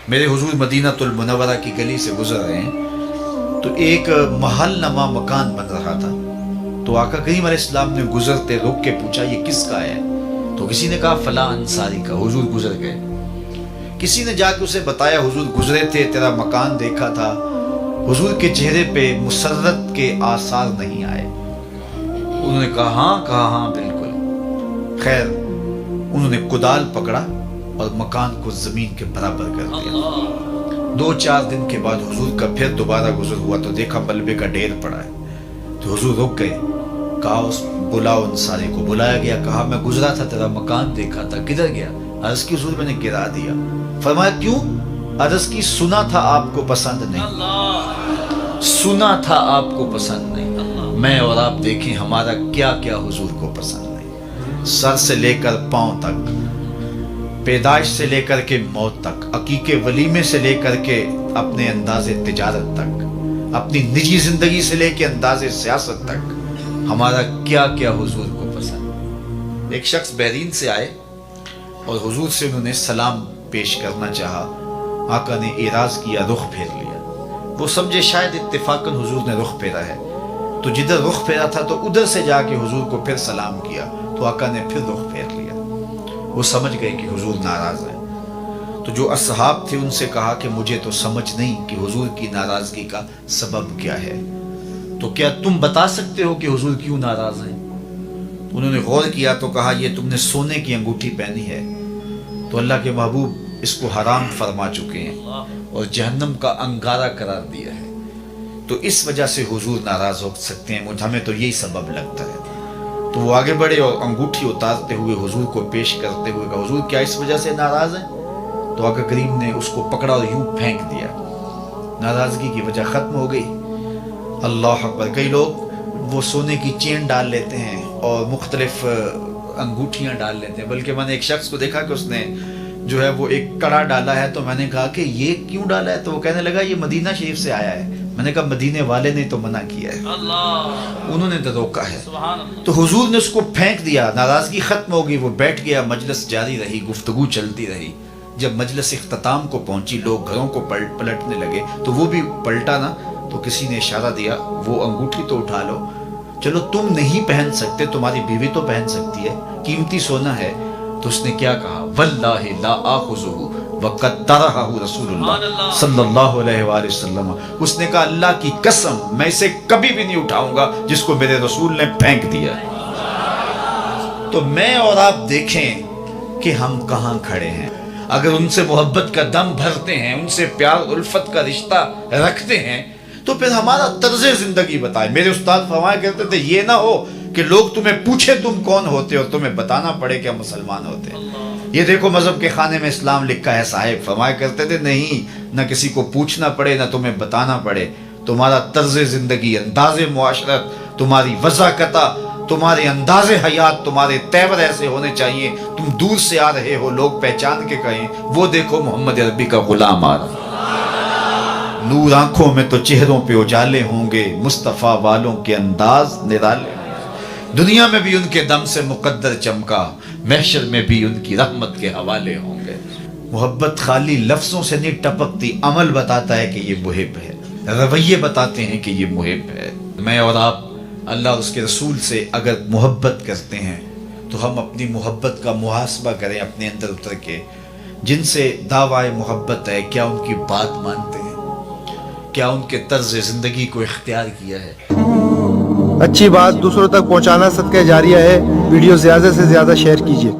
میرے حضور مدینہ المنورہ کی گلی سے گزر رہے ہیں تو ایک محل نما مکان بن رہا تھا. تو آقا کریم علیہ السلام نے گزرتے رک کے پوچھا یہ کس کا ہے؟ تو کسی نے کہا فلاں انصاری کا. حضور گزر گئے. کسی نے جا کے اسے بتایا حضور گزرے تھے، تیرا مکان دیکھا تھا. حضور کے چہرے پہ مسرت کے آثار نہیں آئے. انہوں نے کہا ہاں بالکل. خیر انہوں نے کدال پکڑا اور مکان کو زمین کے برابر کر دیا. 2-4 دن کے بعد حضور کا پھر دوبارہ گزر ہوا تو دیکھا ملبے کا ڈھیر پڑا ہے. تو حضور رک گئے. کہا اس بلاؤ انصاری کو. بلایا گیا. کہا میں گزرا تھا، تیرا مکان دیکھا تھا، کدھر گیا؟ عرض کی حضور میں نے گرا دیا. فرمایا کیوں؟ عرض کی سنا تھا آپ کو پسند نہیں. سنا تھا آپ کو پسند نہیں. میں اور آپ دیکھیں ہمارا کیا کیا حضور کو پسند نہیں. سر سے لے کر پاؤں تک، پیدائش سے لے کر کے موت تک، عقیقے ولیمے سے لے کر کے اپنے انداز تجارت تک، اپنی نجی زندگی سے لے کے انداز سیاست تک، ہمارا کیا کیا حضور کو پسند. ایک شخص بحرین سے آئے اور حضور سے انہوں نے سلام پیش کرنا چاہا. آقا نے اعراض کیا، رخ پھیر لیا. وہ سمجھے شاید اتفاقاً حضور نے رخ پھیرا ہے، تو جدھر رخ پھیرا تھا تو ادھر سے جا کے حضور کو پھر سلام کیا. تو آقا نے پھر رخ پھیر لیا. وہ سمجھ گئے کہ حضور ناراض ہیں. تو جو اصحاب تھے ان سے کہا کہ مجھے تو سمجھ نہیں کہ حضور کی ناراضگی کا سبب کیا ہے، تو کیا تم بتا سکتے ہو کہ حضور کیوں ناراض ہیں؟ انہوں نے غور کیا تو کہا یہ تم نے سونے کی انگوٹھی پہنی ہے تو اللہ کے محبوب اس کو حرام فرما چکے ہیں اور جہنم کا انگارہ قرار دیا ہے، تو اس وجہ سے حضور ناراض ہو سکتے ہیں. ہمیں تو یہی سبب لگتا ہے. تو وہ آگے بڑھے اور انگوٹھی اتارتے ہوئے حضور کو پیش کرتے ہوئے کہا حضور کیا اس وجہ سے ناراض ہیں؟ تو آقا کریم نے اس کو پکڑا اور یوں پھینک دیا. ناراضگی کی وجہ ختم ہو گئی. اللہ اکبر. کئی لوگ وہ سونے کی چین ڈال لیتے ہیں اور مختلف انگوٹھیاں ڈال لیتے ہیں. بلکہ میں نے ایک شخص کو دیکھا کہ اس نے جو ہے وہ ایک کڑا ڈالا ہے. تو میں نے کہا کہ یہ کیوں ڈالا ہے؟ تو وہ کہنے لگا یہ مدینہ شریف سے آیا ہے. میں نے کہا مدینے والے نے تو منع کیا ہے، انہوں نے تو روکا ہے. تو حضور نے اس کو پھینک دیا. ناراضگی ختم ہو گئی. وہ بیٹھ گیا. مجلس جاری رہی، گفتگو چلتی رہی. جب مجلس اختتام کو پہنچی لوگ گھروں کو پلٹنے لگے تو وہ بھی پلٹا نا. تو کسی نے اشارہ دیا وہ انگوٹھی تو اٹھا لو. چلو تم نہیں پہن سکتے، تمہاری بیوی تو پہن سکتی ہے، قیمتی سونا ہے. تو اس نے کیا کہا؟ واللہ لا آخذہ وقد طرحہ رسول اللہ صلی اللہ علیہ وآلہ وسلم. اس نے کہا اللہ کی قسم میں اسے کبھی بھی نہیں اٹھاؤں گا جس کو میرے رسول نے پھینک دیا. تو میں اور آپ دیکھیں کہ ہم کہاں کھڑے ہیں. اگر ان سے محبت کا دم بھرتے ہیں، ان سے پیار الفت کا رشتہ رکھتے ہیں تو پھر ہمارا طرز زندگی بتائیں. میرے استاد فرمایا کرتے تھے یہ نہ ہو کہ لوگ تمہیں پوچھے تم کون ہوتے اور تمہیں بتانا پڑے کہ ہم مسلمان ہوتے ہیں. یہ دیکھو مذہب کے خانے میں اسلام لکھا ہے. صاحب فرمایا کرتے تھے نہیں، نہ کسی کو پوچھنا پڑے نہ تمہیں بتانا پڑے. تمہارا طرز زندگی، انداز معاشرت، تمہاری وضاحت، تمہارے انداز حیات، تمہارے تیور ایسے ہونے چاہیے تم دور سے آ رہے ہو لوگ پہچان کے کہیں وہ دیکھو محمد عربی کا غلام آ رہا. نور آنکھوں میں تو چہروں پہ اجالے ہوں گے، مصطفیٰ والوں کے انداز نرالے. دنیا میں بھی ان کے دم سے مقدر چمکا، محشر میں بھی ان کی رحمت کے حوالے ہوں گے. محبت خالی لفظوں سے نہیں ٹپکتی، عمل بتاتا ہے کہ یہ محب ہے، رویے بتاتے ہیں کہ یہ محب ہے. میں اور آپ اللہ اور اس کے رسول سے اگر محبت کرتے ہیں تو ہم اپنی محبت کا محاسبہ کریں اپنے اندر اتر کے. جن سے دعوی محبت ہے کیا ان کی بات مانتے ہیں؟ کیا ان کے طرز زندگی کو اختیار کیا ہے؟ اچھی بات دوسروں تک پہنچانا صدقہ جاریہ ہے. ویڈیو زیادہ سے زیادہ شیئر کیجیے.